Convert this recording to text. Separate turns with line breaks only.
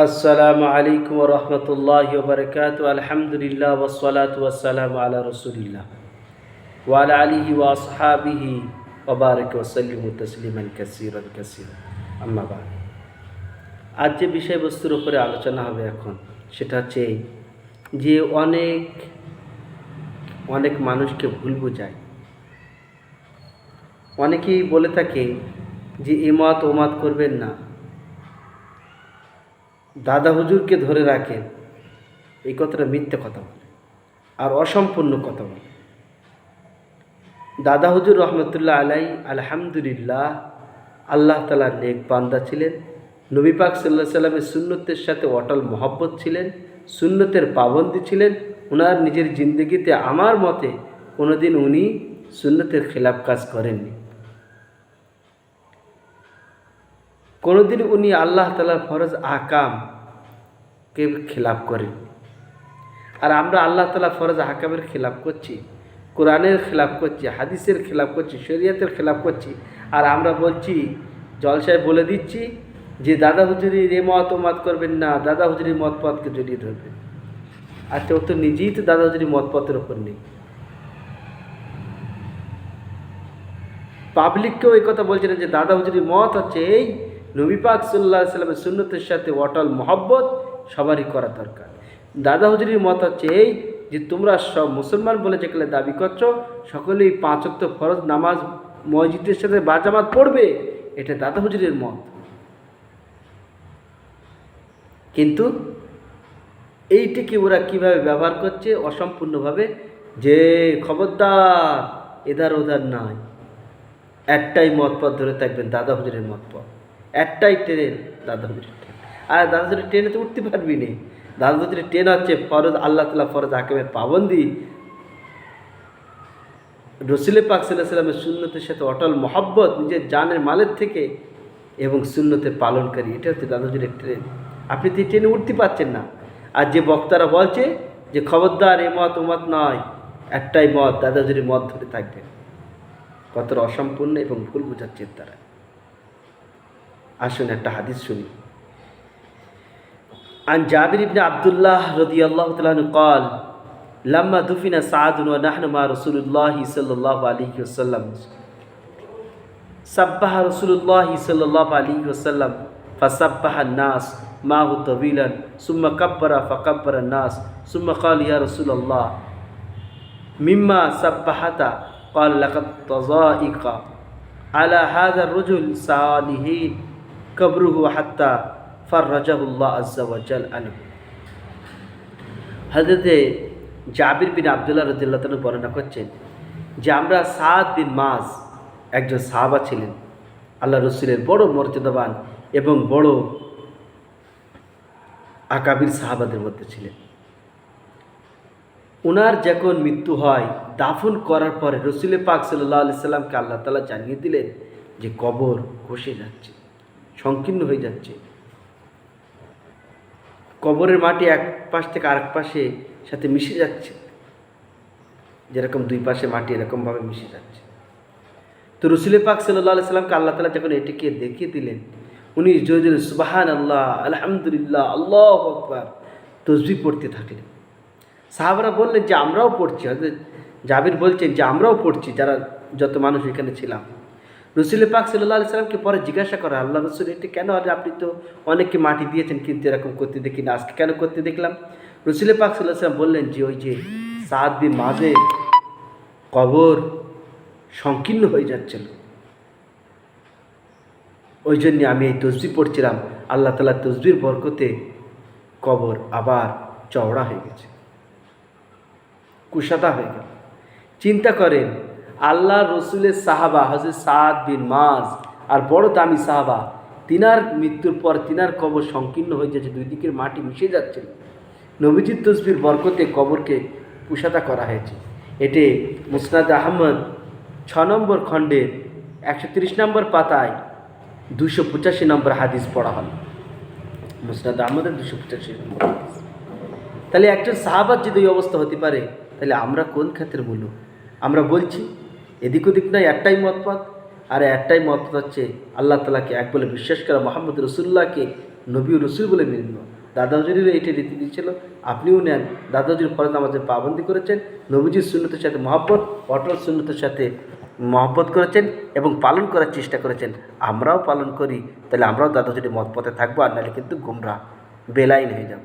আসসালামু আলাইকুম ওয়া রাহমাতুল্লাহি ওয়া বারাকাতুহু। আলহামদুলিল্লাহ ওয়াসসালাতু ওয়াসসালামু আলা রাসূলিল্লাহ ওয়া আলা আলিহি ওয়া আসহাবিহি ওয়া বারাকা ওয়া সাল্লিমু তাসলিমান কাসীরান কাসীরা। আম্মা বা'দ। আজ যে বিষয়বস্তুর উপরে আলোচনা হবে এখন সেটা হচ্ছে যে অনেক অনেক মানুষকে ভুল বোঝায়। অনেকেই বলে থাকে যে এ মত ও মত করবেন না, দাদা হুজুরকে ধরে রাখেন। এই কথাটা মিথ্যে কথা বলে আর অসম্পূর্ণ কথা বলে। দাদা হুজুর রহমতুল্লাহ আলাই আলহামদুলিল্লাহ আল্লাহ তাআলার নেক বান্দা ছিলেন। নবী পাক সাল্লাল্লাহু আলাইহি সাল্লামের সুন্নতের সাথে অটল মহব্বত ছিলেন, সুন্নতের পাবন্দি ছিলেন। ওনার নিজের জিন্দগিতে আমার মতে কোনোদিন উনি সুন্নতের খেলাফ কাজ করেননি। কোনোদিন উনি আল্লাহ তাআলার ফরজ আহকামকে খেলাফ করেন। আর আমরা আল্লাহ তাআলা ফরজ আহকামের খেলাফ করছি, কোরআনের খেলাফ করছি, হাদিসের খেলাফ করছি, শরীয়তের খেলাফ করছি। আর আমরা বলছি, জলসায় বলে দিচ্ছি যে দাদা হুজুরির এ মত ও মত করবেন না, দাদা হুজুরির মত পথকে জড়িয়ে ধরবেন। আর ও তো নিজেই তো দাদা হুজুরির মত পথের ওপর নেই। পাবলিককেও এই কথা বলছে না যে দাদা হুজুরির মত হচ্ছে এই নবী পাক সাল্লাল্লাহু আলাইহি সাল্লামের সুন্নতের সাথে অটল মহব্বত সবারই করা দরকার। দাদা হুজুরির মত হচ্ছে এই যে তোমরা সব মুসলমান বলে যেগুলো দাবি করছো সকলেই 5 ওয়াক্ত ফরজ নামাজ মসজিদের সাথে বাজামাত পড়বে, এটা দাদা হুজুরের মত। কিন্তু এইটিকে ওরা কিভাবে ব্যবহার করছে অসম্পূর্ণভাবে, যে খবরদার এধার ওধার নয়, একটাই মত পথ ধরে থাকবেন, দাদা হুজুরের মত পথ, একটাই ট্রেন, দাদা হুজুরের ট্রেন। আর দাদা হুজুরের ট্রেনে তো উঠতে পারবি না। দাদা হুজুরের ট্রেন হচ্ছে ফরজ আল্লাহ তাআলা ফরজ আহকামের পাবন্দি, রসুল পাক সাল্লাল্লাহু আলাইহি সাল্লামের সুন্নতের সাথে অটল মহব্বত, নিজের জানের মালের থেকে এবং সুন্নতের পালনকারী। এটা হচ্ছে দাদা হুজুরের ট্রেন। আপনি তো ট্রেনে উঠতে পারছেন না। আর যে বক্তারা বলছে যে খবরদার এ মত ও মত নয়, একটাই মত, দাদা হুজুরের মত ধরে থাকবেন, কতটা অসম্পূর্ণ এবং ভুল বোঝাচ্ছে তারা। আসুন একটা হাদিস শুনি। عن جابر بن عبد الله رضي الله تعالى عنه قال لما دفن سعد ونحن مع رسول الله صلى الله عليه وسلم سبح رسول الله صلى الله عليه وسلم فسبح الناس معه طويلا ثم كبر فكبر الناس ثم قال يا رسول الله مما سبحت قال لقد تضايق على هذا الرجل صالحين قبره حتى ফাররাজাহুল্লাহ আজ্জা ওয়া জাল আনহু। হযরতে জাবির বিন আব্দুল্লাহ রাদিয়াল্লাহু তাআলা বর্ণনা করছেন যে আমরা সাদ বিন মাজ, একজন সাহাবা ছিলেন, আল্লাহ রসুলের বড় মর্যাদাবান এবং বড় আকাবির সাহাবাদের মধ্যে ছিলেন। ওনার যখন মৃত্যু হয়, দাফন করার পরে রসুল পাক সাল্লাল্লাহু আলাইহি সাল্লামকে আল্লাহ তাআলা জানিয়ে দিলেন যে কবর খসে যাচ্ছে, সংকীর্ণ হয়ে যাচ্ছে। কবরের মাটি এক পাশ থেকে আরেক পাশে সাথে মিশে যাচ্ছে, যেরকম দুই পাশে মাটি এরকমভাবে মিশে যাচ্ছে। তো রসুল পাক সাল্লাল্লাহু আলাইহি সাল্লামকে আল্লাহ তাআলা যখন এটিকে দেখিয়ে দিলেন, উনি জোরে জোরে সুবহানাল্লাহ, আলহামদুলিল্লাহ, আল্লাহু আকবার তাসবিহ পড়তে থাকলেন। সাহাবারা বললেন যে আমরাও পড়ছি। হযরত জাবির বলছেন যে আমরাও পড়ছি, যারা যত মানুষ এখানে ছিলাম। রসুল পাক সাল্লাল্লাহু আলাইহি সাল্লামকে পরে জিজ্ঞাসা করা, আল্লাহ রসুল এটি কেন? আপনি তো অনেককে মাটি দিয়েছেন কিন্তু এরকম করতে দেখি না, আজকে কেন করতে দেখলাম? রসুল পাক সাল্লাল্লাহু আলাইহি সাল্লাম বললেন যে ওই যে সাদ বিন মাঝে কবর সংকীর্ণ হয়ে যাচ্ছিল, ওই জন্যে আমি এই তসবিহ পড়ছিলাম। আল্লাহ তাআলা তসবির বরকতে কবর আবার চওড়া হয়ে গেছে, কুশাদা হয়ে গেল। চিন্তা করেন, আল্লাহ রসুলের সাহাবা হযরত সাদ বিন মাজ আর বড় দামি সাহাবা, তিনার মৃত্যুর পর তিনার কবর সংকীর্ণ হয়ে যাচ্ছে, দুই দিকের মাটি মিশে যাচ্ছিল। নবীজির তসবির বরকতে কবরকে কুশাদা করা হয়েছে। এটি মুসনাদ আহমদ 6 নম্বর খণ্ডের 130 নম্বর পাতায় 285 নম্বর হাদিস পড়া হল। মুসনাদ আহমদের 285 নম্বর হাদিস। তাহলে একজন সাহাবার যদি এই অবস্থা হতে পারে, তাহলে আমরা কোন ক্ষেত্রে মূল্য? আমরা বলছি এদিক ওদিক নয়, একটাই মতপথ। আর একটাই মতপথ হচ্ছে আল্লাহ তাআলাকে এক বলে বিশ্বাস করা, মুহাম্মদ রাসূলুল্লাহকে নবী ও রসুল বলে মেনে নিব। দাদা হুজুরেরও এইটা রীতি ছিল, আপনিও নেন। দাদা হুজুর ফরজ নামাজের পাবন্দি করেছেন, নবীজির সুন্নতের সাথে মহব্বত, অটল সুন্নতের সাথে মহব্বত করেছেন এবং পালন করার চেষ্টা করেছেন। আমরাও পালন করি, তাহলে আমরাও দাদা হুজুরের মত পথে থাকবো, আর নাহলে কিন্তু গুমরাহ বেলাইন হয়ে যাব।